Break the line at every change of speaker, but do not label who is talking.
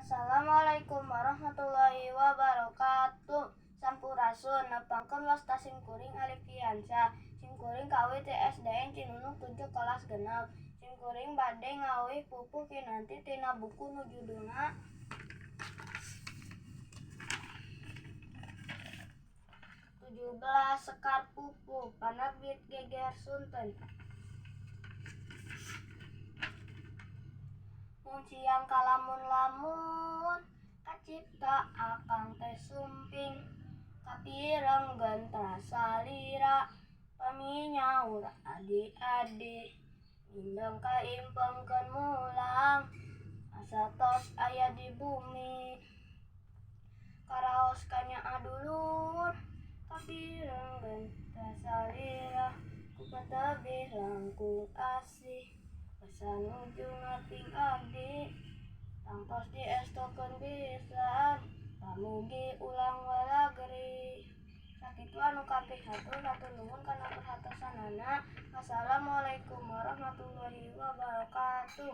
Assalamualaikum warahmatullahi wabarakatuh. Sampurasun nepangkeun wasta simkuring Alifiansyah. Simkuring kawih ti SDN Cinunuk 7 kelas genep. Simkuring bade ngawih pupuh kinanti tina buku nu judulna "17 Sekar Pupuh" Penerbit Geger Sunten. Mun siang kalamun-lamun kacipta akang teh sumping, kapirenggeun trasa lira, paminyaur adi-adi, mindeng kaimpengkeun mulang, asa tos aya di bumi. Karaos kanyaa dulur, kapirenggeun trasa lira, ku patebih langkung asih, basa nuju ngaping abdi, tangtos diestokeun pisan, pamugi ulang walageri. Sakitu anu kapih hatur nuhun kana perhatosanana. Wassalamualaikum warahmatullahi wabarakatuh.